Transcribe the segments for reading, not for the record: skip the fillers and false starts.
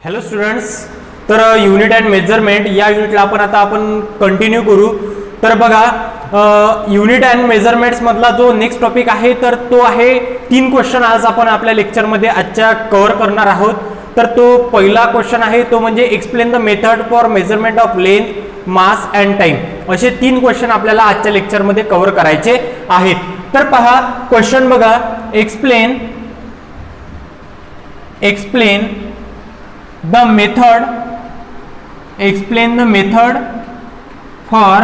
Hello students, तर unit and measurement या युनिटला आपण कंटिन्यू करू. तर बघा, युनिट अँड मेजरमेंट्स मधला जो नेक्स्ट टॉपिक आहे तर तो आहे 3 क्वेश्चन आज आपण आपल्या लेक्चरमध्ये आजच्या कव्हर करणार आहोत. तर तो पहिला क्वेश्चन आहे तो म्हणजे explain the method for measurement of length, mass and time. असे 3 क्वेश्चन आपल्याला आजच्या लेक्चरमध्ये कव्हर करायचे आहेत. तर पहा क्वेश्चन बघा, explain the method for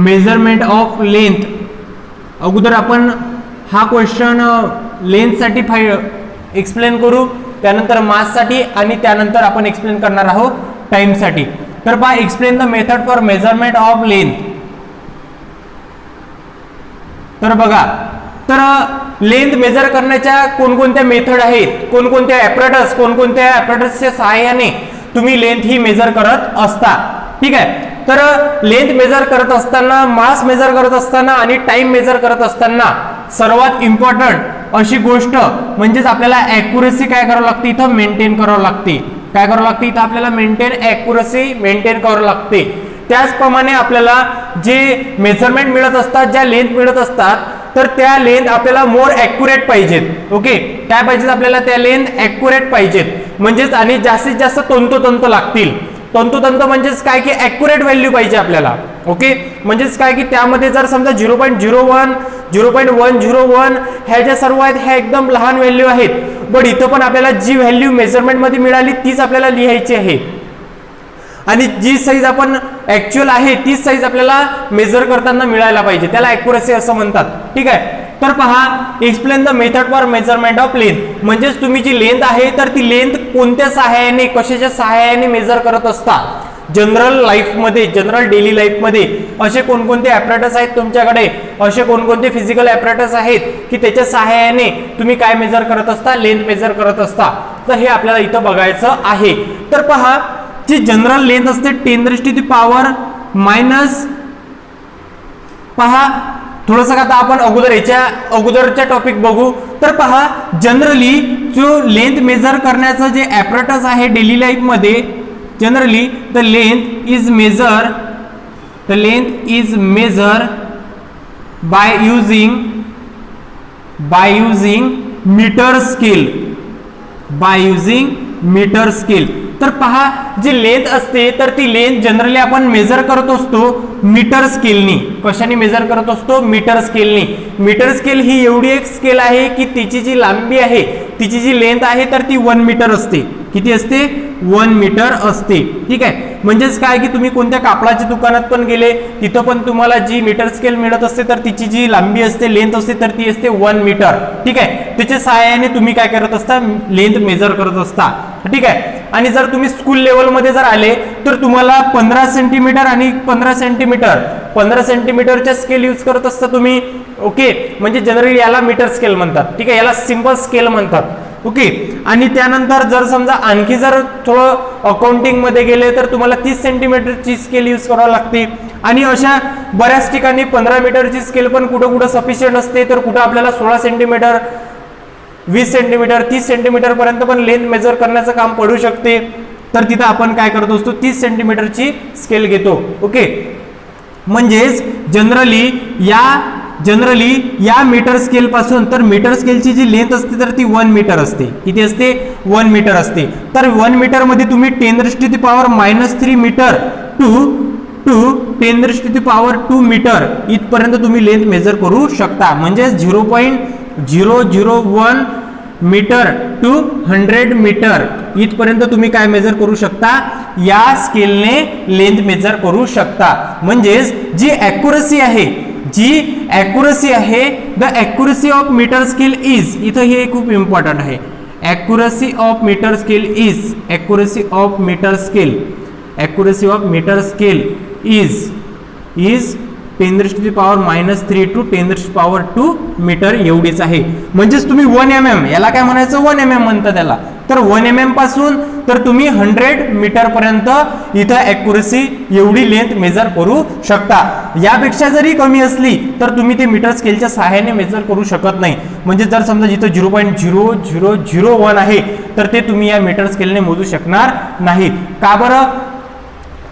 measurement of length. अगोदर आपण हा क्वेश्चन लेंथ साठी एक्सप्लेन करू, त्यानंतर मास साठी आणि त्यानंतर आपण एक्सप्लेन करणार आहोत टाइम साठी. तर पहा, explain the method for measurement of length. तर बघा, तर लेंथ मेजर करण्याच्या कोणकोणत्या मेथड आहेत, कोणकोणत्या ॲपरेटसच्या सहाय्याने तुम्ही लेंथ ही मेजर करत असता. ठीक आहे. तर लेंथ मेजर करत असताना, मास मेजर करत असताना आणि टाइम मेजर करत असताना सर्वात इम्पॉर्टंट अशी गोष्ट म्हणजेच आपल्याला ॲक्युरेसी काय करावं लागते, इथं मेंटेन करावं लागते. काय करावं लागते इथं आपल्याला ॲक्युरेसी मेंटेन करावं लागते. त्याचप्रमाणे आपल्याला जे मेजरमेंट मिळत असतात, ज्या लेंथ मिळत असतात, तर त्या लेंथ आपल्याला मोर ॲक्युरेट पाहिजेत. ओके, काय पाहिजेत आपल्याला, त्या लेंथ ॲक्युरेट पाहिजेत. म्हणजेच आणि जास्तीत जास्त तंतोतंत लागतील. तंतोतंत म्हणजेच काय की ॲक्युरेट व्हॅल्यू पाहिजे आपल्याला. ओके, म्हणजेच काय की त्यामध्ये जर समजा 0.01 0.101 ह्या ज्या सर्व आहेत ह्या एकदम लहान व्हॅल्यू आहेत, बट इथं पण आपल्याला जी व्हॅल्यू मेजरमेंट मध्ये मिळाली तीच आपल्याला लिहायची आहे आणि जी साईज आपण ऍक्च्युअल आहे तीच साईज आपल्याला मेजर करताना मिळायला पाहिजे. त्याला ॲक्युरेसी असं म्हणतात. ठीक आहे. तर पहा, explain the method for measurement of length. म्हणजेच तुम्ही जी लेंथ आहे तर ती लेंथ कोणत्या सहाय्याने, कशाच्या सहाय्याने मेजर करत असता. जनरल लाईफमध्ये, जनरल डेली लाईफमध्ये असे कोणकोणते ॲपरेटस आहेत तुमच्याकडे, असे कोणकोणते फिजिकल ॲपरेटस आहेत की त्याच्या सहाय्याने तुम्ही काय मेजर करत असता, लेंथ मेजर करत असता. तर हे आपल्याला इथं बघायचं आहे. तर पहा, जी जनरल लेंथ असते 10⁻⁻, पहा थोडंसं आता आपण अगोदरच्या टॉपिक बघू. तर पहा, जनरली जो लेंथ मेजर करण्याचं जे ॲपरेटस आहे डेली लाईफ मध्ये, generally the length is measure by using metre scale. तर पहा, जी लेंथ असते तर ती लेंथ जनरली आपण मेजर करत असतो मीटर स्केलनी. कशाने मेजर करत असतो, मीटर स्केलनी. मीटर स्केल ही एवढी एक स्केल आहे की तिची जी लांबी आहे, तिची जी लेंथ आहे तर ती 1 मीटर असते. किती असते, 1 मीटर असते. ठीक आहे. म्हणजेच काय की तुम्ही कोणत्या कापडाच्या दुकानात पण गेले तिथं पण तुम्हाला जी मीटर स्केल मिळत असते तर तिची जी लांबी असते, लेंथ असते तर ती असते 1 मीटर. ठीक आहे. त्याच्या सहाय्याने तुम्ही काय करत असता, लेंथ मेजर करत असता. ठीक आहे. आणि जर तुम्ही स्कूल लेवलमध्ये जर आले तर तुम्हाला 15 सेंटीमीटर आणि 15 सेंटीमीटरच्या स्केल यूज करत असता तुम्ही. ओके, म्हणजे जनरली याला मीटर स्केल म्हणतात. ठीक आहे, याला सिंपल स्केल म्हणतात. ओके, आणि त्यानंतर जर समजा आणखी जर थोडं अकाउंटिंग मध्ये गेले तर तुम्हाला 30 सेंटीमीटरची स्केल यूज करावी लागते. आणि अशा बऱ्याच ठिकाणी 15 मीटरची स्केल पण कुठं सफिशियंट असते, तर कुठं आपल्याला 16 सेंटीमीटर, 20 सेंटीमीटर, 30 सेंटीमीटर पर्यंत पण लेंथ मेजर करण्याचं काम पडू शकते. तर तिथं आपण काय करत असतो, 30 सेंटीमीटरची स्केल घेतो. ओके, म्हणजेच जनरली या मीटर स्केल पासून, तर मीटर स्केलची जी लेंथ असते तर ती 1 मीटर असते. किती असते, 1 मीटर असते. तर 1 मीटर मध्ये तुम्ही 10⁻³ मीटर टू 10⁻² मीटर इथपर्यंत तुम्ही लेंथ मेजर करू शकता. म्हणजे 0.001 मीटर टू 100 मीटर इथपर्यंत तुम्ही काय मेजर करू शकता, या स्केलने लेंथ मेजर करू शकता. म्हणजेच जी ॲक्युरेसी आहे, the accuracy of metre scale is, इथं हे खूप इम्पॉर्टंट आहे. Accuracy of metre scale is 10⁻³ to 10⁻² metre एवढीच आहे. म्हणजेच तुम्ही 1 mm, याला काय म्हणायचं, 1 mm म्हणतात त्याला. तर 1 mm पासून तर तुम्ही 100 मीटर पर्यंत इथं ॲक्युरेसी एवढी लेंथ मेजर करू शकता. यापेक्षा जरी कमी असली तर तुम्ही ते मीटर स्केलच्या सहाय्याने मेजर करू शकत नाही. म्हणजे जर समजा जिथं 0.0001 आहे तर ते तुम्ही या मीटर स्केलने मोजू शकणार नाहीत. का बरं?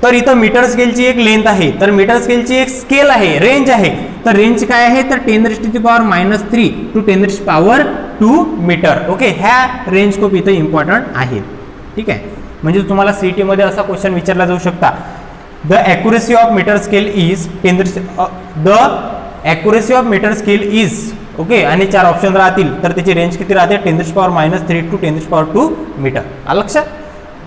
तर इथं मीटर स्केलची एक लेंथ आहे, तर मीटर स्केलची एक स्केल आहे, रेंज आहे. तर रेंज काय आहे? तर 10⁻³ टू 10⁻² मीटर. ओके, ह्या रेंज खूप इथं इम्पॉर्टंट आहे. ठीक आहे, म्हणजे तुम्हाला सीईटी मध्ये असा क्वेश्चन विचारला जाऊ शकता. The accuracy of metre scale is okay, आणि 4 ऑप्शन राहतील तर त्याची रेंज किती राहते? 10⁻³ टू 10⁻² मीटर. आलं लक्षात?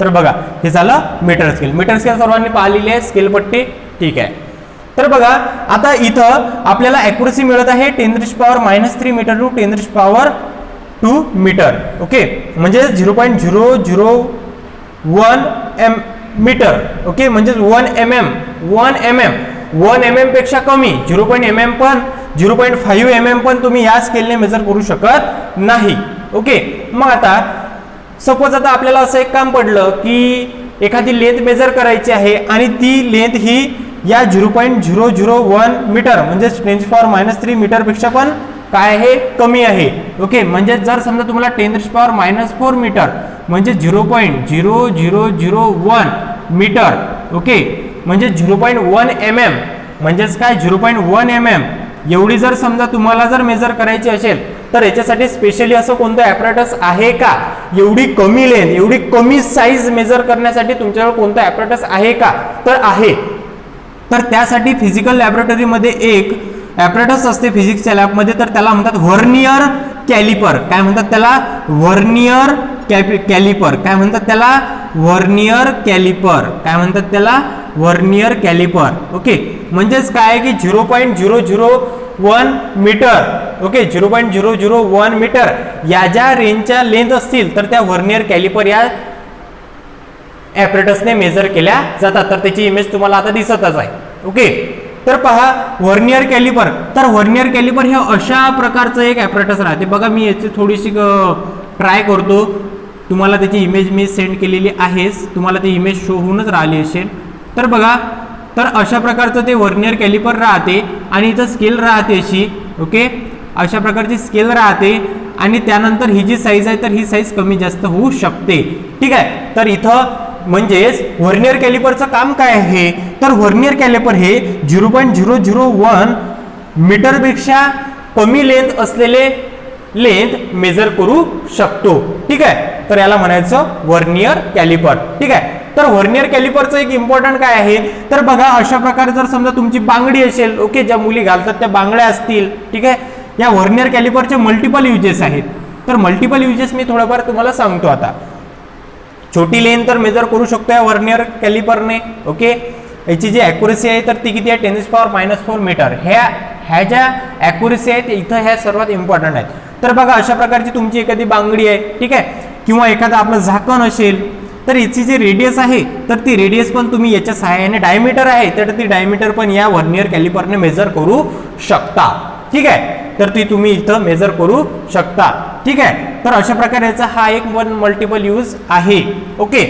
तर बघा, हे झालं मीटर स्केल. मीटर स्केल सर्वांनी पाहिलेली आहे, स्केल पट्टी. ठीक आहे, तर बघा आता इथं आपल्याला ॲक्युरेसी मिळत आहे 10⁻³ मीटर टू 10⁻² मीटर. ओके, म्हणजे 0.001 मीटर. ओके, म्हणजे 1 mm पेक्षा कमी 0.5 mm पण तुम्ही या स्केलने मेजर करू शकत नाही. ओके, मग आता सपोज आता आपल्याला असं एक काम पडलं की एखादी लेंथ मेजर करायची आहे आणि ती लेंथ ही या 0.001 मीटर म्हणजे 10⁻³ मीटर पेक्षा पण काय आहे? कमी आहे. ओके, म्हणजे जर समजा तुम्हाला 10⁻⁴ मीटर म्हणजे 0.0001 मीटर. ओके, म्हणजे 0.1 mm म्हणजेच काय? 0.1 mm एवढी जर समजा तुम्हाला जर मेजर करायची असेल तर याच्यासाठी स्पेशली असं कोणतं ॲपरेटस आहे का? एवढी कमी लेंथ, एवढी कमी साईज मेजर करण्यासाठी तुमच्याकडे कोणतं ॲपरेटस आहे का? तर आहे. तर त्यासाठी फिजिकल लॅबोरेटरीमध्ये एक ॲपरेटस असते फिजिक्सच्या लॅबमध्ये, तर त्याला म्हणतात व्हर्नियर कॅलिपर. काय म्हणतात त्याला? Vernier calliper. काय म्हणतात त्याला? Vernier calliper. काय म्हणतात त्याला? Vernier calliper. ओके, म्हणजेच काय की 0.001 मीटर. ओके, 0.001 मीटर या ज्या रेंजच्या लेंथ असतील तर त्या व्हर्नियर कॅलिपर या ॲपरेटसने मेजर केल्या जातात. तर त्याची इमेज तुम्हाला आता दिसतच आहे. ओके, तर पहा व्हर्नियर कॅलिपर. तर व्हर्नियर कॅलिपर हे अशा प्रकारचं एक ॲपरेटस राहते. बघा, मी याची थोडीशी ट्राय करतो. तुम्हाला त्याची इमेज मी सेंड केलेली आहेच, तुम्हाला ती इमेज शो होऊनच राहिली असेल. तर बघा, तर अशा प्रकारचं ते व्हर्नियर कॅलिपर राहते आणि इथं स्केल राहते अशी. ओके, अशा प्रकारची स्केल राहते आणि त्यानंतर ही जी साईज आहे तर ही साईज कमी जास्त होऊ शकते. ठीक आहे, तर इथं म्हणजेच व्हर्नियर कॅलिपरचं काम काय आहे? तर व्हर्नियर कॅलिपर हे 0.001 मीटरपेक्षा कमी लेंथ असलेले लेंथ मेजर करू शकतो. ठीक आहे, तर याला म्हणायचं व्हर्नियर कॅलिपर. ठीक आहे, तर व्हर्नियर कॅलिपरचं एक इम्पॉर्टंट काय आहे? तर बघा, अशा प्रकारे जर समजा तुमची बांगडी असेल, ओके, ज्या मुली घालतात त्या बांगड्या असतील. ठीक आहे, या व्हर्नियर कॅलिपरचे मल्टिपल युजेस आहेत. तर मल्टिपल युजेस मी थोडंफार तुम्हाला सांगतो. आता छोटी लेंथ तर मेजर करू शकतो या व्हर्नियर कॅलिपरने. ओके, याची जी ॲक्युरेसी आहे तर ती किती आहे? 10⁻⁴ मीटर. ह्या ज्या ॲक्युरेसी आहेत इथं ह्या सर्वात इम्पॉर्टंट आहेत. तर बघा, अशा प्रकारची तुमची एखादी बांगडी आहे. ठीक आहे, किंवा एखादं आपलं झाकण असेल तर याची जी रेडियस आहे तर ती रेडियस पण तुम्ही याच्या सहाय्याने, डायमीटर आहे तर ती डायमीटर पण या व्हर्नियर कॅलिपरने मेजर करू शकता. ठीक आहे, तर ती तुम्ही इथं मेजर करू शकता. ठीक आहे, तर अशा प्रकारे याचा हा एक मल्टिपल यूज आहे. ओके,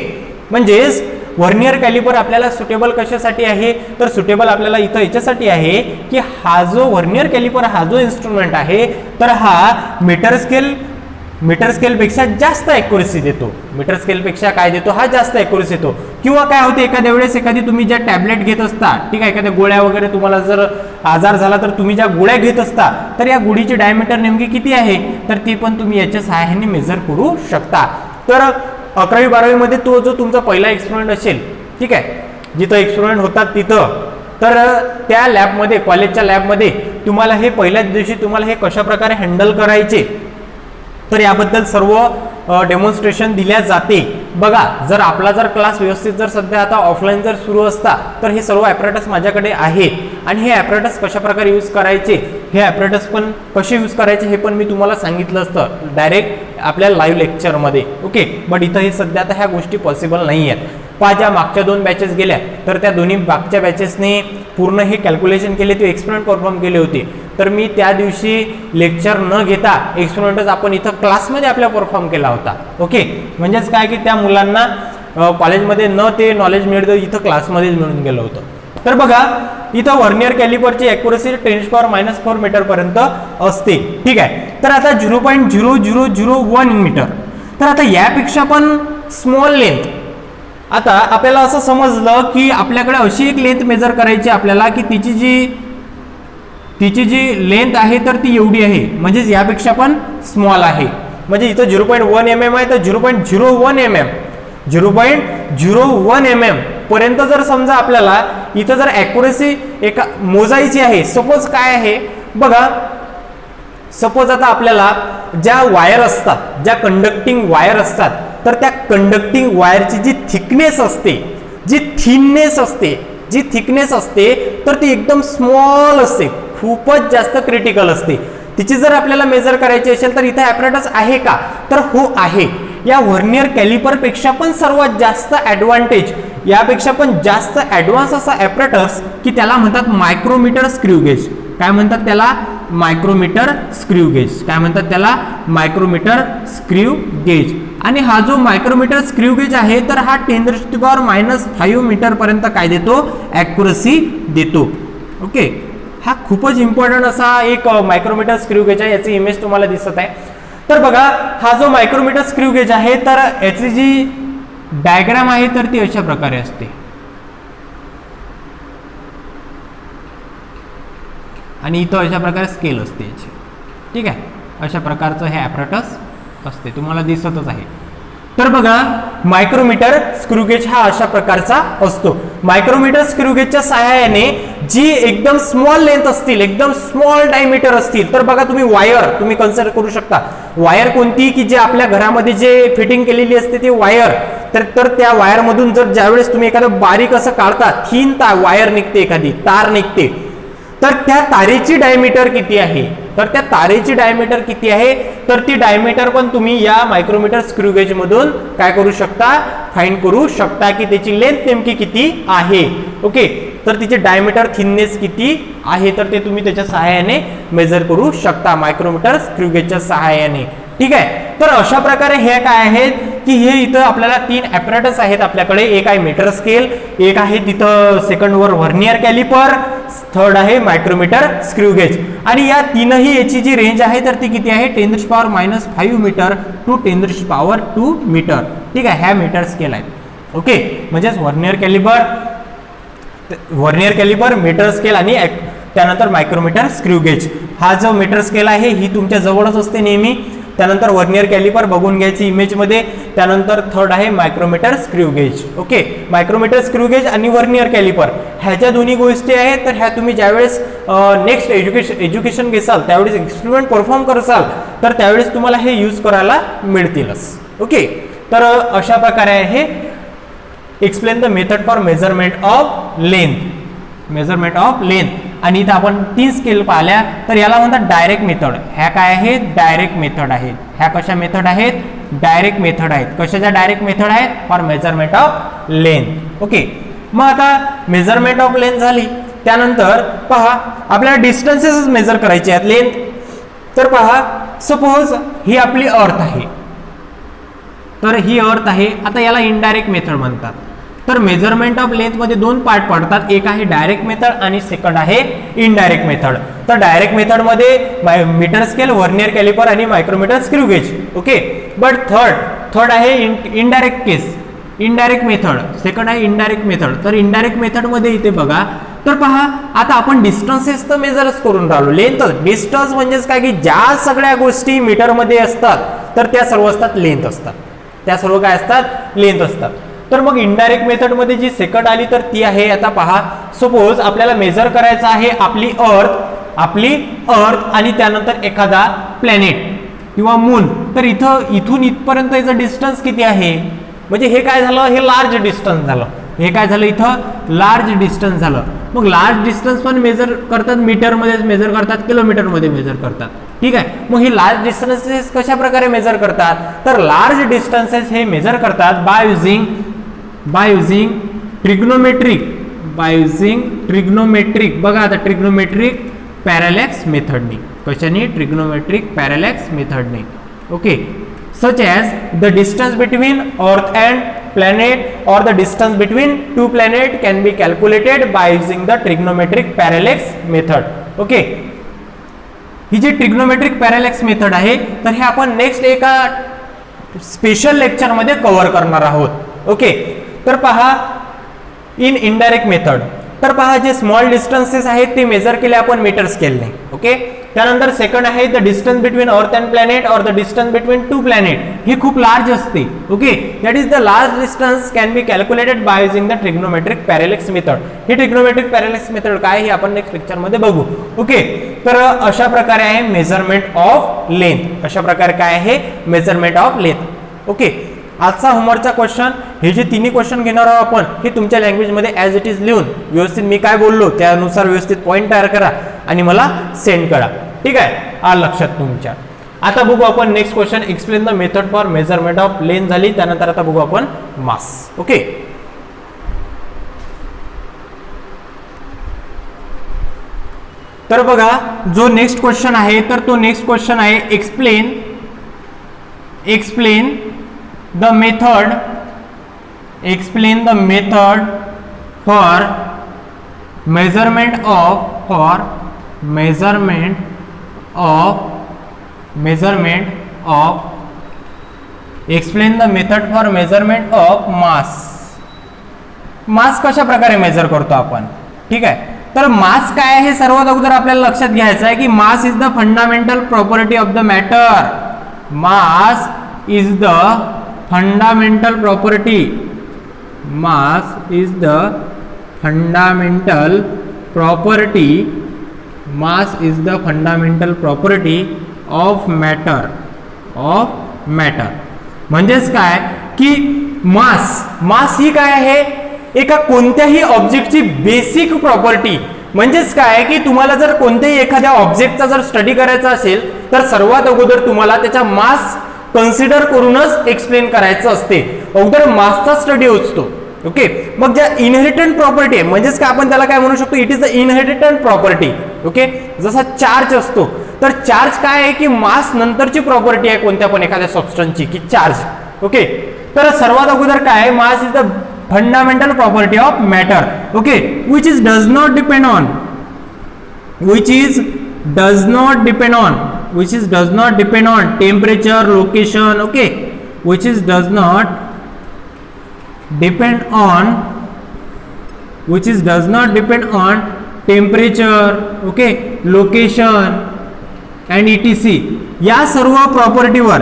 म्हणजेच व्हर्नियर कॅलिपर आपल्याला सुटेबल कशासाठी आहे? तर सुटेबल आपल्याला इथं याच्यासाठी आहे की हा जो व्हर्नियर कॅलिपर हा जो इन्स्ट्रुमेंट आहे तर हा मीटर स्केल पेक्षा जास्त ॲक्युरेसी देतो. मीटर स्केल पेक्षा काय देतो? हा जास्त ॲक्युरेसी देतो. किंवा काय होते, एखाद्या वेळेस एखादी तुम्ही ज्या टॅबलेट घेत असता, ठीक आहे, एखाद्या गोळ्या वगैरे तुम्हाला जर आजार झाला तर तुम्ही ज्या गोळ्या घेत असता तर या गोळीची डायमीटर नेमकी किती आहे तर ती पण तुम्ही याच्या सहाय्याने मेजर करू शकता. तर 11वी-12वी मध्ये तो जो तुमचा पहिला एक्सपेरिमेंट असेल, ठीक आहे, जिथं एक्सपेरिमेंट होतात तिथं, तर त्या लॅबमध्ये, कॉलेजच्या लॅबमध्ये तुम्हाला हे पहिल्याच दिवशी तुम्हाला हे कशा प्रकारे हँडल करायचे तर याबद्दल सर्व डेमॉन्स्ट्रेशन दिल्या जाते. बघा, जर आपला जर क्लास व्यवस्थित जर सध्या आता ऑफलाईन जर सुरू असता तर हे सर्व ॲपरेटस माझ्याकडे आहेत आणि हे ॲपरेटस कशा प्रकारे यूज करायचे, हे ॲपरेटस पण कसे यूज करायचे हे पण मी तुम्हाला सांगितलं असतं डायरेक्ट आपल्या लाईव्ह लेक्चरमध्ये. ओके, बट इथं हे सध्या आता ह्या गोष्टी पॉसिबल नाही आहेत. ज्या मागच्या 2 बॅचेस गेल्या तर त्या दोन्ही मागच्या बॅचेसने पूर्ण हे कॅल्क्युलेशन केले, ते एक्सपेरिमेंट परफॉर्म केले होते. तर मी त्या दिवशी लेक्चर न घेता एक्सपेरिमेंटच आपण इथं क्लासमध्ये आपल्या परफॉर्म केला होता. ओके, म्हणजेच काय की त्या मुलांना कॉलेजमध्ये न ते नॉलेज मिळतं, इथं क्लासमध्येच मिळून गेलं होतं. तर बघा इथं व्हर्नियर कॅलिपरची ॲक्युरसी 10⁻⁴ मीटर पर्यंत असते. ठीक आहे, तर आता 0.0001 मीटर. तर आता यापेक्षा पण स्मॉल लेंथ. आता आपल्याला असं समजलं की आपल्याकडे अशी एक लेंथ मेजर करायची आपल्याला की तिची जी लेंथ आहे तर ती एवढी आहे, म्हणजेच यापेक्षा पण स्मॉल आहे. म्हणजे इथं 0.1 mm आहे तर 0.01 mm 0.01 mm पर्यंत जर समजा आपल्याला इथं जर ॲक्युरसी एका मोजायची आहे. सपोज काय आहे बघा, सपोज आता आपल्याला ज्या वायर असतात, ज्या कंडक्टिंग वायर असतात, तर त्या कंडक्टिंग वायरची जी थिकनेस असते, जी थिकनेस असते तर ती एकदम स्मॉल असते, खूपच जास्त क्रिटिकल असते. तिची जर आपल्याला मेजर करायची असेल तर इथे ॲपरेटस आहे का, तर हो आहे. या व्हर्नियर कॅलिपर पेक्षा पण सर्वात जास्त ॲडव्हान्टेज, यापेक्षा पण जास्त ॲडव्हान्स असा ॲपरेटस की त्याला म्हणतात मायक्रोमीटर स्क्रू गेज. काय म्हणतात त्याला? Micrometer screw gauge. काय म्हणतात त्याला? Micrometer screw gauge. आणि हा जो मायक्रोमीटर स्क्रू गेज आहे तर हा 10⁻⁵ मीटर पर्यंत काय देतो? ॲक्युरसी देतो. ओके, हा खूपच इम्पॉर्टंट असा एक मायक्रोमीटर स्क्रू गेज आहे. याची इमेज तुम्हाला दिसत आहे. तर बघा हा जो मायक्रोमीटर स्क्रू गेज आहे तर याची जी डायग्राम आहे तर ती अशा प्रकारे असते. आणि इथं अशा प्रकारे स्केल असते याची. ठीक आहे, अशा प्रकारचं हे ॲपरेटस असते, तुम्हाला दिसतच आहे. तर बघा मायक्रोमीटर स्क्रू गेज हा अशा प्रकारचा असतो. मायक्रोमीटर स्क्रू गेजच्या सहाय्याने जी एकदम स्मॉल लेंथ असतील, एकदम स्मॉल डायमीटर असतील, तर बघा तुम्ही वायर तुम्ही कन्सिडर करू शकता. वायर कोणती की जे आपल्या घरामध्ये जे फिटिंग केलेली असते ती वायर, तर त्या वायरमधून जर ज्यावेळेस तुम्ही एखादं बारीक असं काढता, थीन वायर निघते, एखादी तार निघते, तर त्या तारेची डायमीटर किती आहे, तर त्या तारेची डायमीटर किती आहे तर ती डायमीटर पण तुम्ही या मायक्रोमीटर स्क्रू गेज मधून काय करू शकता? फाइंड करू शकता की त्याची लेंथ नेमकी किती आहे. ओके, तर तिचे डायमीटर थिननेस किती आहे तर ते तुम्ही त्याच्या सहाय्याने मेजर करू शकता मायक्रोमीटर स्क्रू गेजच्या सहाय्याने. ठीक आहे, तर अशा प्रकारे हे काय आहेत की हे इथं आपल्याला 3 ॲपरेटस आहेत आपल्याकडे. एक आहे मीटर स्केल, एक आहे तिथं सेकंडवर व्हर्नियर कॅलिपर, थर्ड आहे मायक्रोमीटर स्क्रू गेज. आणि या तीनही याची जी रेंज आहे तर ती किती आहे? 10⁻⁵ मीटर टू 10⁻² मीटर. ठीक आहे, ह्या मीटर स्केल आहे. ओके, म्हणजेच व्हर्नियर कॅलिपर, मीटर स्केल आणि त्यानंतर मायक्रोमीटर स्क्रू गेज. हा जो मीटर स्केल आहे ही तुमच्या जवळच असते नेहमी. त्यानंतर व्हर्नियर कॅलिपर बघून घ्यायची इमेजमध्ये. त्यानंतर थर्ड आहे micrometer screw gauge. Okay, micrometer screw gauge आणि व्हर्नियर कॅलिपर ह्या ज्या दोन्ही गोष्टी आहेत तर ह्या तुम्ही ज्यावेळेस नेक्स्ट एज्युकेशन घेसाल, त्यावेळेस एक्सपेरिमेंट परफॉर्म करसाल तर त्यावेळेस तुम्हाला हे यूज करायला मिळतीलच. ओके, तर अशा प्रकारे आहे explain the method for measurement of length. आणि इथं आपण 3 स्केल पाहिल्या तर याला म्हणतात डायरेक्ट मेथड. ह्या काय आहेत? डायरेक्ट मेथड आहेत. ह्या कशा मेथड आहेत? डायरेक्ट मेथड आहेत. कशाच्या डायरेक्ट मेथड आहेत? For measurement of length. Okay, मग आता मेजरमेंट ऑफ लेंथ झाली. त्यानंतर पहा आपल्याला डिस्टन्सेस मेजर करायचे आहेत लेंथ. तर पहा सपोज ही आपली अर्थ आहे, तर ही अर्थ आहे. आता याला इनडायरेक्ट मेथड म्हणतात. तर मेजरमेंट ऑफ लेंथ मध्ये 2 पार्ट पडतात. एक आहे डायरेक्ट मेथड आणि सेकंड आहे इनडायरेक्ट मेथड. तर डायरेक्ट मेथड मध्ये मीटर स्केल, व्हर्नियर कॅलिपर आणि micrometer screw gauge. Okay, but third आहे इनडायरेक्ट मेथड. सेकंड आहे इनडायरेक्ट मेथड. तर इनडायरेक्ट मेथड मध्ये इथे बघा, तर पहा आता आपण डिस्टन्सेस तर मेजरच करून राहिलो. लेंथ, डिस्टन्स म्हणजेच काय की ज्या सगळ्या गोष्टी मीटर मध्ये असतात तर त्या सर्व असतात लेंथ असतात. त्या सर्व काय असतात? लेंथ असतात. तर मग इनडायरेक्ट मेथड मध्ये जी सेकंड आली तर ती आहे, आता पहा सपोज आपल्याला मेजर करायचं आहे आपली अर्थ आणि त्यानंतर एखादा प्लॅनेट किंवा मून. तर इथून इथपर्यंत याचं डिस्टन्स किती आहे? म्हणजे हे काय झालं? हे लार्ज डिस्टन्स झालं. हे काय झालं? इथं लार्ज डिस्टन्स झालं. मग लार्ज डिस्टन्स पण मेजर करतात मीटरमध्येच मेजर करतात, किलोमीटरमध्ये मेजर करतात. ठीक आहे, मग हे लार्ज डिस्टन्सेस कशा प्रकारे मेजर करतात? तर लार्ज डिस्टन्सेस हे मेजर करतात बाय युझिंग ट्रिग्नोमेट्रिक. बघा आता ट्रिग्नोमेट्रिक पॅरालॅक्स मेथडने. कशाने? ट्रिग्नोमेट्रिक पॅरालॅक्स मेथडने. Okay, such as the distance between earth and planet or the distance between two planet can be calculated by using the trigonometric parallax method. Okay, ही जी trigonometric parallax method आहे तर हे आपण next एका special lecture मध्ये cover करणार आहोत. ओके, तर पहा इन इनडायरेक्ट मेथड, तर पहा जे स्मॉल डिस्टन्सेस आहेत ते मेजर केले आपण मीटर स्केलने. ओके, त्यानंतर सेकंड आहे the distance between earth and planet और the distance between two planet, ही खूप लार्ज असते. Okay, that is the large distance can be calculated by using the trigonometric parallax method. ही ट्रिग्नोमेट्रिक पॅरालॅक्स मेथड काय हे आपण next lecture मध्ये बघू. ओके, तर अशा प्रकारे आहे मेजरमेंट ऑफ लेंथ. अशा प्रकारे काय आहे? Measurement of length. ओके, आजचा होमवर्कचा क्वेश्चन, हे जे तिन्ही क्वेश्चन घेणार आहोत आपण, हे तुमच्या लँग्वेजमध्ये ॲज इट इज लिहून व्यवस्थित मी काय बोललो त्यानुसार व्यवस्थित पॉईंट तयार करा आणि मला सेंड करा. ठीक आहे, आलं लक्षात तुमच्या. आता बघू आपण next question, explain the method for measurement of length झाली. त्यानंतर आता बघू आपण मास. ओके, तर बघा जो नेक्स्ट क्वेश्चन आहे तर तो नेक्स्ट क्वेश्चन आहे explain the method for measurement of मास कशा प्रकारे मेजर करतो आपण. ठीक आहे, तर मास काय आहे सर्वात अगोदर आपल्याला लक्षात घ्यायचं आहे की mass is the fundamental property of the matter. Mass is the fundamental property. Mass is the fundamental property. Mass is the fundamental property of matter. म्हणजेच काय की मास ही काय आहे? एका कोणत्याही ऑब्जेक्टची बेसिक प्रॉपर्टी. म्हणजेच काय की तुम्हाला जर कोणत्याही एखाद्या ऑब्जेक्टचा जर स्टडी करायचा असेल तर सर्वात अगोदर तुम्हाला त्याचा मास कन्सिडर करूनच एक्सप्लेन करायचं असते. अगोदर मासचा स्टडी असतो. ओके, मग ज्या इनहेरिटंट प्रॉपर्टी आहे म्हणजेच काय आपण त्याला काय म्हणू शकतो? It is the inherent property. Okay, जसा चार्ज असतो तर चार्ज काय आहे की मास नंतरची प्रॉपर्टी आहे कोणत्या पण एखाद्या सबस्टन्सची की चार्ज. ओके, तर सर्वात अगोदर काय आहे? Mass is the fundamental property of matter. Okay, which does not depend on temperature, location. Okay, which does not depend on temperature, okay, location and etc. या सर्व प्रॉपर्टीवर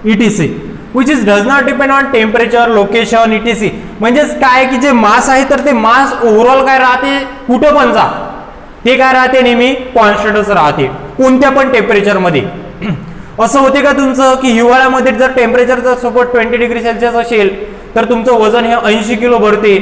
etc. which does not depend on temperature, location, etc. म्हणजेच काय की जे मास आहे तर ते मास overall काय राहते, कुठं पण जा ते काय राहते, नेहमी कॉन्स्टंटच राहते कोणत्या पण टेम्परेचर मध्ये. असं होते का तुमचं की हिवाळ्यामध्ये जर टेम्परेचर जर सपोज 20 डिग्री सेल्सिअस असेल तर तुमचं वजन हे 80 किलो भरते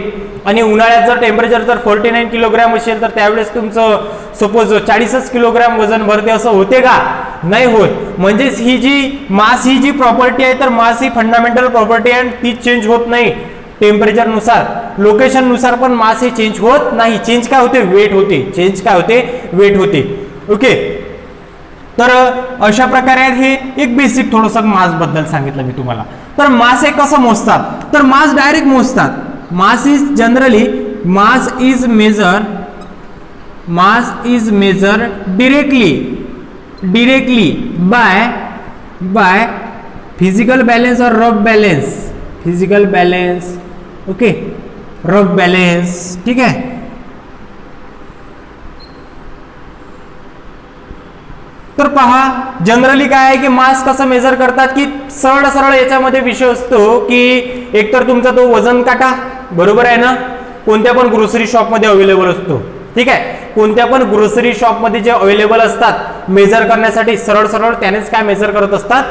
आणि उन्हाळ्यात जर टेम्परेचर जर 49 किलोग्रॅम असेल तर त्यावेळेस तुमचं सपोज 40 किलोग्रॅम वजन भरते. असं होते का? नाही होत. म्हणजेच ही जी मास ही जी प्रॉपर्टी आहे तर मास ही फंडामेंटल प्रॉपर्टी आहे आणि ती चेंज होत नाही टेम्परेचर नुसार. लोकेशन नुसार पण मास हे चेंज होत नाही. चेंज काय होते? वेट होते. ओके, तर अशा प्रकारे हे एक बेसिक थोडंसं मास बद्दल सांगितलं मी तुम्हाला. तर मास हे कसं मोजतात? तर मास डायरेक्ट मोजतात. Mass is generally measure directly by physical balance or rough balance. Okay, rough balance. ठीक आहे, तर पहा जनरली काय आहे की मास कसं मेजर करतात की सरळ याच्यामध्ये विषय असतो की एकतर तुमचा तो वजन काटा, बरोबर आहे ना, कोणत्या पण ग्रोसरी शॉप मध्ये अवेलेबल असतो. ठीक आहे, कोणत्या पण ग्रोसरी शॉप मध्ये जे अवेलेबल असतात मेजर करण्यासाठी सरळ त्यानेच काय मेजर करत असतात?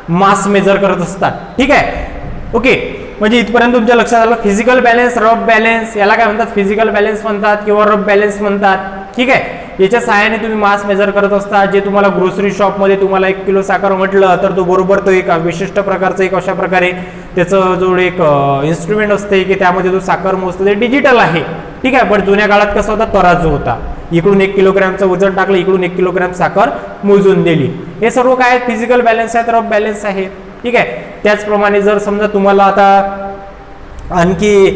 मास मेजर करत असतात. ठीक आहे, ओके, म्हणजे इथपर्यंत तुमच्या लक्षात आलं. फिजिकल बॅलन्स, रफ बॅलन्स, याला काय म्हणतात? फिजिकल बॅलन्स म्हणतात किंवा रफ बॅलन्स म्हणतात. ठीक आहे, याच्या सहाय्याने तुम्ही मास मेजर करत असता. जे तुम्हाला ग्रोसरी शॉप मध्ये तुम्हाला 1 किलो साखर म्हटलं तर तो बरोबर तो एक विशिष्ट प्रकारचं एक अशा प्रकारे त्याचं जो एक इन्स्ट्रुमेंट असते की त्यामध्ये तो साखर मोजतो, ते डिजिटल आहे. ठीक आहे, पण जुन्या काळात कसा होता? तराजू होता. इकडून 1 किलोग्रॅमचं वजन टाकलं, इकडून 1 किलोग्रॅम साखर मोजून दिली. हे सर्व काय फिजिकल बॅलन्स आहे, रफ बॅलन्स आहे. ठीक आहे. त्याचप्रमाणे जर समजा तुम्हाला आता आणखी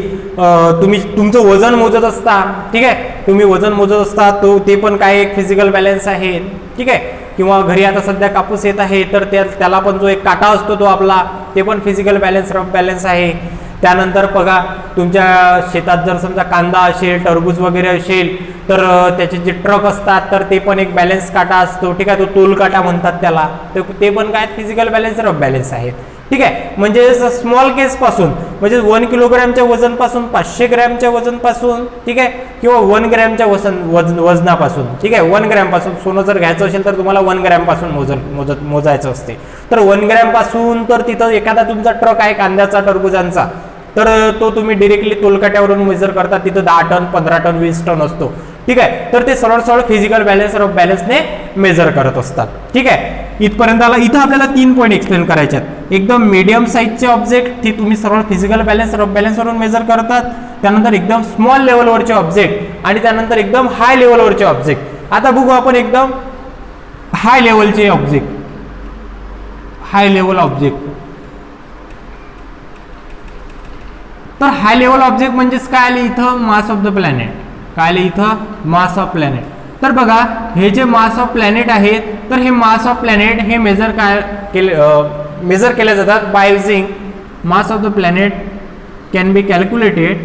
तुम्ही तुमचं वजन मोजत असता, ठीक आहे, तुम्ही वजन मोजत असता तो ते पण काय एक फिजिकल बॅलन्स आहे. ठीक आहे. किंवा घरी आता सध्या कापूस येत आहे तर त्याला पण जो एक काटा असतो तो आपला, ते पण फिजिकल बॅलन्स रफ बॅलन्स आहे. त्यानंतर बघा तुमच्या शेतात जर समजा कांदा असेल, टरबूज वगैरे असेल तर त्याचे जे ट्रक असतात तर ते पण एक बॅलन्स काटा असतो. ठीक आहे. तो तोल काटा म्हणतात त्याला. तर ते पण काय फिजिकल बॅलन्स रफ बॅलन्स आहे. ठीक आहे. म्हणजे स्मॉल केस पासून म्हणजे 1 किलोग्रॅमच्या वजन पासून 500 ग्रॅमच्या वजन पासून, ठीक आहे, किंवा 1 ग्रॅमच्या वजनापासून, ठीक आहे, 1 ग्रॅम पासून सोनं जर घ्यायचं असेल तर तुम्हाला 1 ग्रॅम पासून मोजायचं असते. तर 1 ग्रॅम पासून तर तिथं एखादा तुमचा ट्रक आहे कांद्याचा, टरबुजांचा, तर तो तुम्ही डिरेक्टली तोलकाट्यावरून मेजर करता, तिथं 10 टन 15 टन 20 टन असतो. ठीक आहे. तर ते सरळ सरळ फिजिकल बॅलन्स रफ बॅलन्सने मेजर करत असतात. ठीक आहे. इथपर्यंत आला. इथं आपल्याला 3 पॉईंट एक्सप्लेन करायचे आहेत. एकदम मीडियम साईजचे ऑब्जेक्ट ते तुम्ही सरळ फिजिकल बॅलन्स रफ बॅलन्सवरून मेजर करतात. त्यानंतर एकदम स्मॉल लेवलवरचे ऑब्जेक्ट आणि त्यानंतर एकदम हाय लेवलवरचे ऑब्जेक्ट. आता बघू आपण एकदम हाय लेवलचे ऑब्जेक्ट. High level object. तर हाय लेवल ऑब्जेक्ट म्हणजेच काय आले इथं मास ऑफ द प्लॅनेट. काय आले इथं मास ऑफ प्लॅनेट. तर बघा हे जे मास ऑफ प्लॅनेट आहेत तर हे मास ऑफ प्लॅनेट हे मेजर केले जातात by using mass of the planet can be calculated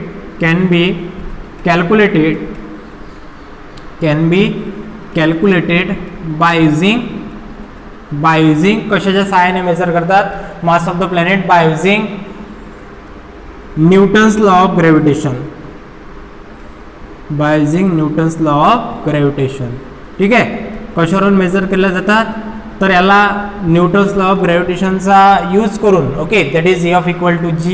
by using कशाच्या सहाय्याने मेजर करतात mass of the planet by using Newton's law of gravitation. By using Newton's law of gravitation. ठीक आहे. कशावरून measure केल्या जातात तर याला न्यूटन्स लॉ ऑफ ग्रॅव्हिटेशनचा यूज करून, okay, that is F equal to G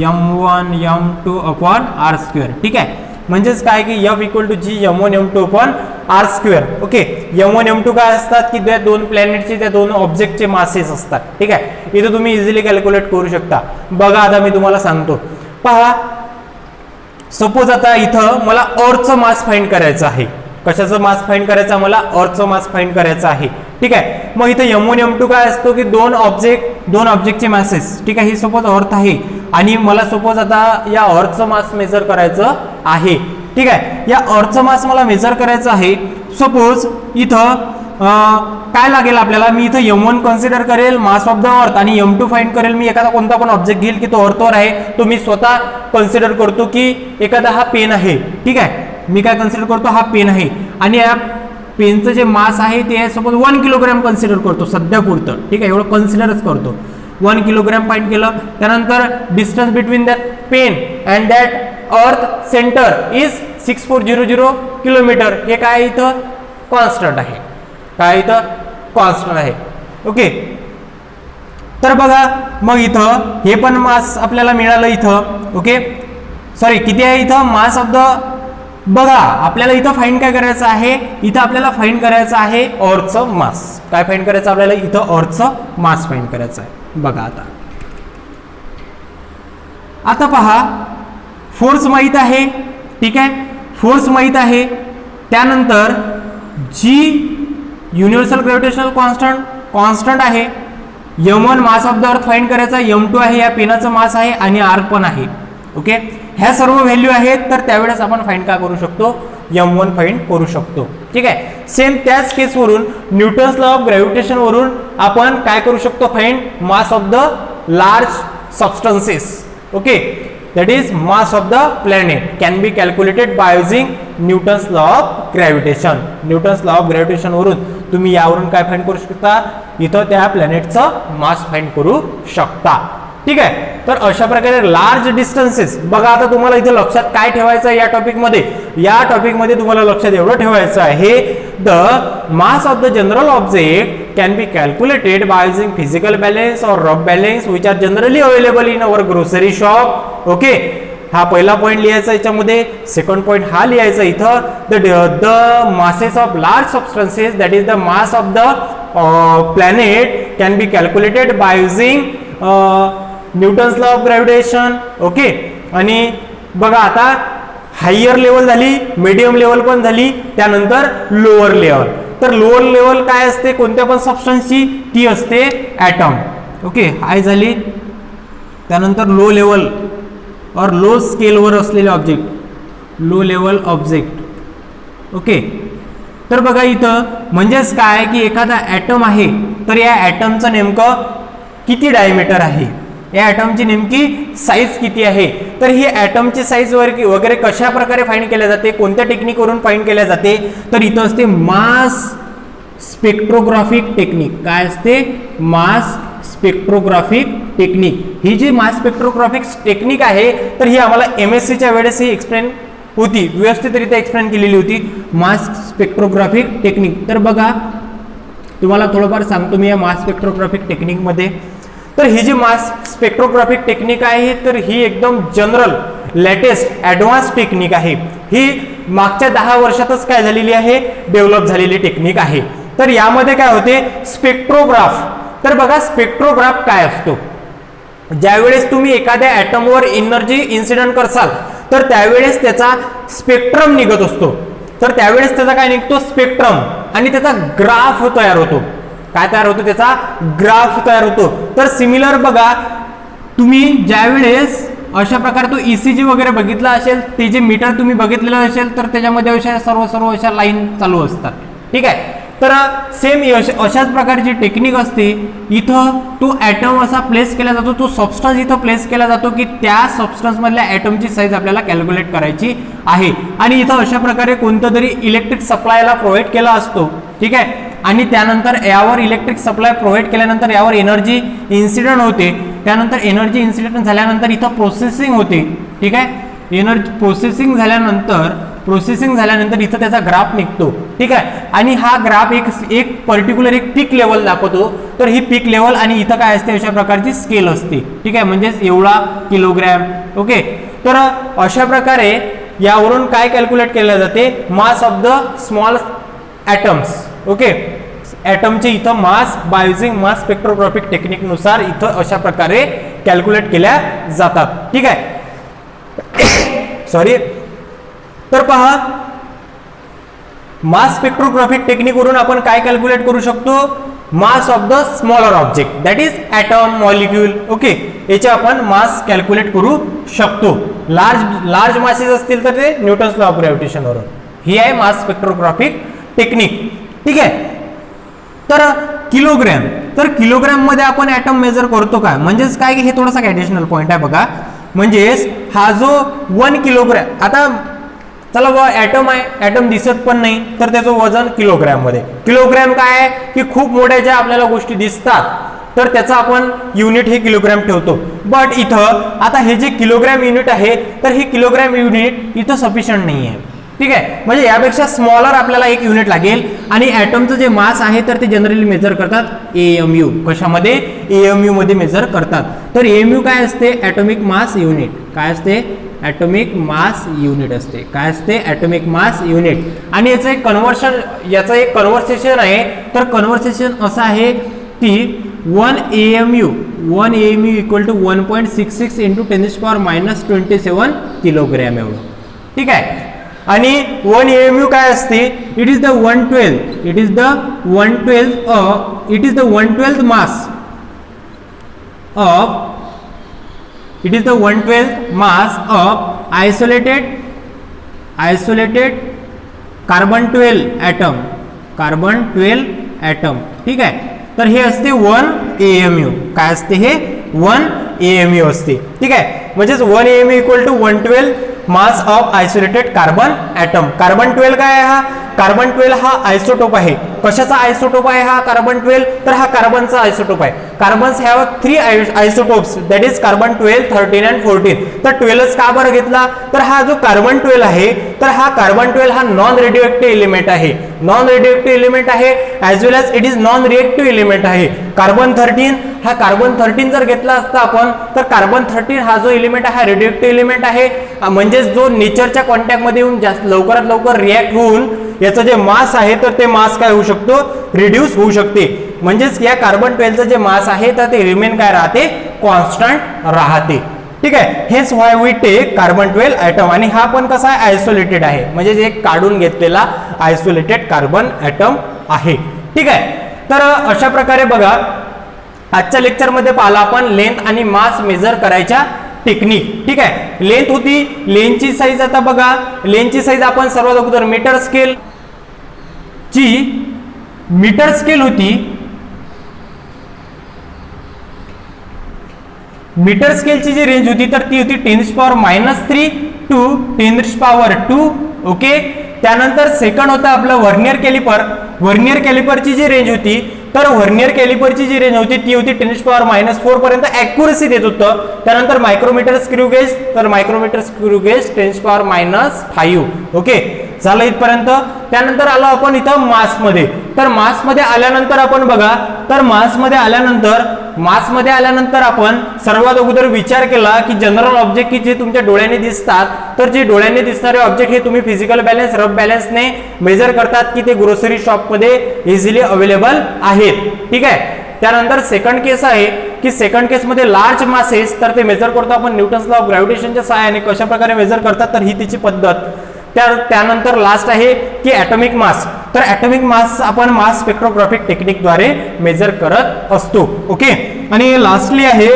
m1 m2 upon r square. ठीक आहे. म्हणजेच काय की F equal to G m1 m2 upon r square. Okay. m1 m2 काय असतात की त्या दोन प्लॅनेटचे त्या दोन ऑब्जेक्टचे मासेस असतात. ठीक आहे. इथे तुम्ही इझिली कॅल्क्युलेट करू शकता. बघा आता मी तुम्हाला सांगतो. पहा, सपोज आता इथं मला अर्थचं मास फाइंड करायचं आहे. कशाचं मास फाइंड करायचं मला अर्थचं मास फाइंड करायचं आहे. ठीक आहे. मग इथं m1 m2 काय असतो की दोन ऑब्जेक्टचे मासेस. ठीक आहे. ही सपोज अर्थ आहे आणि मला सपोज आता या अर्थचं मास मेजर करायचं आहे. ठीक आहे. या अर्थचं मास मला मेजर करायचं आहे. सपोज इथं काय लागेल आपल्याला, मी इथं m1 कन्सिडर करेल मास ऑफ द अर्थ आणि m2 फाइंड करेल. मी एखादा कोणता पण ऑब्जेक्ट घेईल की तो अर्थवर आहे, तो मी स्वतः कन्सिडर करतो की एखादा हा पेन आहे. ठीक आहे. मी काय कन्सिडर करतो, हा पेन आहे आणि या पेनचं जे मास आहे ते सपोज 1 किलोग्रॅम कन्सिडर करतो सध्या पुरतं. ठीक आहे. एवढं कन्सिडरच करतो. 1 किलोग्रॅम फाइंड केलं. त्यानंतर distance between that pen and that earth centre is 6400 kilometre. हे काय इथं कॉन्स्टंट आहे. काय इथं कॉन्स्टंट आहे. ओके. तर बघा मग इथं हे पण मास आपल्याला मिळालं इथं. ओके. सॉरी, किती आहे इथं मास ऑफ द, बघा आपल्याला इथं फाइंड काय करायचं आहे, इथं आपल्याला फाइंड करायचं आहे अर्थचं मास. काय फाइंड करायचं आपल्याला इथं अर्थचं मास फाइंड करायचं आहे. बघा आता पहा, फोर्स माहित आहे. ठीक आहे. फोर्स माहित आहे. त्यानंतर जी युनिव्हर्सल ग्रॅव्हिटेशनल कॉन्स्टंट आहे. m1 mass of the earth find करायचा, m2 आहे या पेनाचं मास आहे आणि r पण आहे. ओके. ह्या सर्व व्हॅल्यू आहेत. तर त्यावेळेस आपण फाइंड काय करू शकतो, m1 फाइंड करू शकतो. ठीक आहे. सेम त्याच केसवरून न्यूटन्स लॉ ऑफ ग्रॅव्हिटेशन वरून आपण काय करू शकतो find mass of the large substances. Okay. that is mass of the planet can be calculated by using Newton's law of gravitation. Newton's law of gravitation वरून तुम्ही यावरून काय फाइंड करू शकता, इथं त्या प्लॅनेटचं मास फाइंड करू शकता. ठीक आहे. तर अशा प्रकारे लार्ज डिस्टन्सेस. बघा आता तुम्हाला इथे लक्षात काय ठेवायचं आहे या टॉपिकमध्ये तुम्हाला लक्षात एवढं ठेवायचं आहे, the mass of the general object can be calculated by using physical balance और rough balance which are generally available in our grocery shop. Okay. हा पहिला पॉइंट लिहायचा याच्यामध्ये. सेकंड पॉइंट हा लिहायचा इथं, the masses of large substances that is the mass of the planet can be calculated by using Newton's law of gravitation. Okay. आणि बघा आता हायर लेवल झाली, मीडियम लेवल पण झाली, त्यानंतर लोअर लेवल. तर लोअर लेवल काय असते कोणत्या पण सबस्टन्सची, ती असते ॲटम. ओके, हाय झाली. त्यानंतर लो लेवल और लो स्केलवर असलेले object, low level object. Okay, तर बघा इथं म्हणजेच काय की एखादा ॲटम आहे तर या ॲटमचं नेमकं किती डायमीटर आहे, या ॲटमची नेमकी साईज किती आहे. तर ही ॲटमची साईज वगैरे कशा प्रकारे फाइंड केल्या जाते, कोणत्या टेक्निकवरून फाइंड केल्या जाते, तर इथं असते मास स्पेक्ट्रोग्राफिक टेक्निक. काय असते, मास स्पेक्ट्रोग्राफिक टेक्निक. ही जी मास स्पेक्ट्रोग्राफिक टेक्निक आहे तर ही आम्हाला MSCच्या वेळेस ही एक्सप्लेन होती, व्यवस्थितरित्या एक्सप्लेन केलेली होती, मास स्पेक्ट्रोग्राफिक टेक्निक. तर बघा तुम्हाला थोडंफार सांगतो मी या मास स्पेक्ट्रोग्राफिक टेक्निकमध्ये. तर ही जी मास स्पेक्ट्रोग्राफिक टेक्निक आहे तर ही एकदम जनरल लेटेस्ट ॲडव्हान्स टेक्निक आहे. ही मागच्या 10 वर्षातच काय झालेली आहे, डेव्हलप झालेली टेक्निक आहे. तर यामध्ये काय होते, स्पेक्ट्रोग्राफ. तर बघा स्पेक्ट्रोग्राफ काय असतो, ज्यावेळेस तुम्ही एखाद्या ॲटमवर एनर्जी इन्सिडेंट करसाल तर त्यावेळेस त्याचा स्पेक्ट्रम निघत असतो. तर त्यावेळेस त्याचा काय निघतो, स्पेक्ट्रम, आणि त्याचा ग्राफ तयार होतो. काय तयार होतो, त्याचा ग्राफ तयार होतो. तर सिमिलर बघा तुम्ही ज्यावेळेस अशा प्रकारे तो ECG वगैरे बघितला असेल, ते जे मीटर तुम्ही बघितलेलं असेल तर त्याच्यामध्ये अशा सर्व अशा लाईन चालू असतात. ठीक आहे, तर सेम अशाच प्रकारची टेक्निक असते. इथं तो ॲटम असा प्लेस केला जातो, तो सबस्टन्स इथं प्लेस केला जातो की त्या सबस्टन्समधल्या ॲटमची साईज आपल्याला कॅल्क्युलेट करायची आहे. आणि इथं अशा प्रकारे कोणतं तरी इलेक्ट्रिक सप्लायला प्रोव्हाइड केला असतो. ठीक आहे, आणि त्यानंतर यावर इलेक्ट्रिक सप्लाय प्रोव्हाइड केल्यानंतर यावर एनर्जी इन्सिडेंट होते. त्यानंतर एनर्जी इन्सिडेंट झाल्यानंतर इथं प्रोसेसिंग होते. ठीक आहे, एनर्जी प्रोसेसिंग झाल्यानंतर इथं त्याचा ग्राफ निघतो. ठीक आहे, आणि हा ग्राफ एक पर्टिक्युलर एक पीक लेवल दाखवतो. तर ही पीक लेवल आणि इथं काय असते, अशा प्रकारची स्केल असते. ठीक आहे, म्हणजेच एवढा किलोग्रॅम. ओके, तर अशा प्रकारे यावरून काय कॅल्क्युलेट केले जाते, mass of the small atoms. Okay, ॲटमचे इथं mass by using mass spectrographic टेक्निकनुसार इथं अशा प्रकारे कॅल्क्युलेट केल्या जातात. ठीक आहे, सॉरी. तर पहा मास स्पेक्ट्रोग्राफिक टेक्निकवरून आपण काय कॅल्क्युलेट करू शकतो, mass of the smaller object that is atom, molecule. Okay, याचे आपण मास कॅल्क्युलेट करू शकतो. लार्ज मासेस असतील तर ते न्यूटन्स लॉ ऑफ ग्रॅव्हिटेशन वरून. ही आहे मास स्पेक्ट्रोग्राफिक टेक्निक. ठीक आहे, तर किलोग्रॅम. तर किलोग्रॅम मध्ये आपण ॲटम मेजर करतो काय, म्हणजेच काय की हे थोडासा ॲडिशनल पॉईंट आहे बघा. म्हणजेच हा जो 1 किलोग्रॅम, आता चला बघा ॲटम आहे, ॲटम दिसत पण नाही तर त्याचं वजन किलोग्रॅम मध्ये. किलोग्रॅम काय आहे की खूप मोठ्या ज्या आपल्याला गोष्टी दिसतात तर त्याचा आपण युनिट हे किलोग्रॅम ठेवतो. बट इथं आता हे जे किलोग्रॅम युनिट आहे तर हे किलोग्रॅम युनिट इथं सफिशियंट नाही आहे. ठीक आहे, म्हणजे यापेक्षा स्मॉलर आपल्याला एक युनिट लागेल. आणि ॲटमचं जे मास आहे तर ते जनरली मेजर करतात AMU. कशामध्ये, AMU मध्ये मेजर करतात. तर AMU काय असते, ॲटॉमिक मास युनिट. काय असते, ॲटॉमिक मास युनिट असते. काय असते, ॲटॉमिक मास युनिट. आणि याचं एक कन्व्हर्सेशन आहे. तर कन्व्हर्सेशन असं आहे की 1 AMU equal to 1.66 into 10⁻⁻27 kilogram एवढं. ठीक आहे, आणि 1 AMU काय असते, it is the 1/12 mass of isolated carbon 12 atom. ठीक आहे, तर हे असते 1 AMU. काय असते, हे 1 AMU असते. ठीक आहे, म्हणजेच 1 AMU equal to 1/12 mass of isolated carbon atom. Carbon 12 काय आहे, हा कार्बन 12 हा आयसोटोप आहे. कशाचा आयसोटोप आहे हा कार्बन 12, तर हा कार्बनचा आयसोटोप आहे. Carbons have 3 isotopes that is carbon 12, 13 and 14. तर 12च का बरं घेतला, तर हा जो कार्बन 12 आहे तर हा कार्बन 12 हा नॉन रेडिओएक्टिव्ह एलिमेंट आहे. नॉन रेडिओएक्टिव्ह एलिमेंट आहे as well as it is non reactive element आहे. कार्बन 13 हा कार्बन 13 जर घेतला असता आपण तर कार्बन 13 हा जो एलिमेंट आहे हा रेडिओएक्टिव्ह एलिमेंट आहे. म्हणजे जो नेचरच्या कॉन्टॅक्टमध्ये येऊन जास्त लवकरात लवकर रिॲक्ट होऊन याचं जे मास आहे तर ते मास काय होऊ शकतो, रिड्यूस होऊ शकते. म्हणजेच या कार्बन 12चं जे मास आहे तर ते रिमेन काय राहते, कॉन्स्टंट राहते. ठीक आहे. हेच व्हाय वी टेक कार्बन 12 ॲटम, आणि हा पण कसा आहे आयसोलेटेड आहे, म्हणजे जे काढून घेतलेला आयसोलेटेड कार्बन ॲटम आहे. ठीक आहे. तर अशा प्रकारे बघा आजच्या लेक्चरमध्ये पाहिला आपण लेंथ आणि मास मेजर करायच्या टेक्निक. ठीक आहे. लेंथ होती, लेंथची साईज आता बघा, लेंथची साईज आपण सर्वात अगोदर मीटर स्केल होती, मीटर स्केलची जी रेंज होती तर ती होती 10⁻³ टू 10⁻². ओके. त्यानंतर सेकंड होता आपला व्हर्नियर कॅलिपर. व्हर्नियर कॅलिपरची जी रेंज होती तर व्हर्नियर कॅलिपरची जी रेंज होती ती होती 10⁻⁴ पर्यंत ॲक्युरसी देत होतं. त्यानंतर मायक्रोमीटर स्क्रू गेज, तर मायक्रोमीटर स्क्रू गेज 10⁻⁵. ओके, झालं इथपर्यंत. त्यानंतर आलो आपण इथं मासमध्ये. तर मासमध्ये आल्यानंतर आपण बघा, तर मासमध्ये आल्यानंतर आपण सर्वात अगोदर विचार केला की जनरल ऑब्जेक्ट की जे तुमच्या डोळ्याने दिसतात, तर जे डोळ्याने दिसणारे ऑब्जेक्ट हे तुम्ही फिजिकल बॅलन्स, रफ बॅलन्सने मेजर करतात की ते ग्रोसरी शॉपमध्ये इझिली अवेलेबल आहेत. ठीक आहे. त्यानंतर सेकंड केस आहे की सेकंड केसमध्ये लार्ज मासेस, तर ते मेजर करतो आपण न्यूटन्स लॉ ऑफ ग्रॅव्हिटेशनच्या सहाय्याने. कशा प्रकारे मेजर करतात तर ही त्याची पद्धत. त्यानंतर लास्ट आहे की ॲटॉमिक मास. तर ॲटॉमिक मास आपण मास स्पेक्ट्रोग्राफिक टेक्निकद्वारे मेजर करत असतो. ओके. आणि लास्टली आहे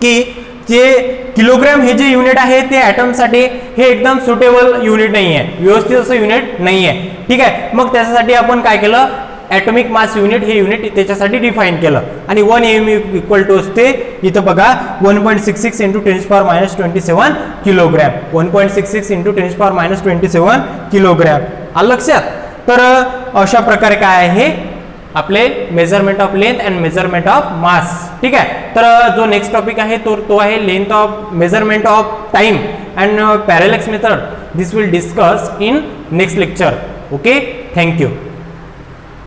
की जे किलोग्रॅम हे जे युनिट आहे ते ॲटमसाठी हे एकदम सुटेबल युनिट नाही आहे, व्यवस्थित असं युनिट नाही आहे. ठीक आहे. मग त्याच्यासाठी आपण काय केलं, ॲटॉमिक मास युनिट हे युनिट त्याच्यासाठी डिफाईन केलं. आणि 1 AMU इक्वल टू असते इथं बघा 1.66 × 10⁻27 किलोग्रॅम. 1.66 × 10⁻27 किलोग्रॅम. आलं लक्षात. तर अशा प्रकारे काय आहे आपले measurement of length and measurement of mass. ठीक आहे. तर जो नेक्स्ट टॉपिक आहे तो आहे length of measurement of time and parallax method. This will discuss in next lecture. Okay. Thank you.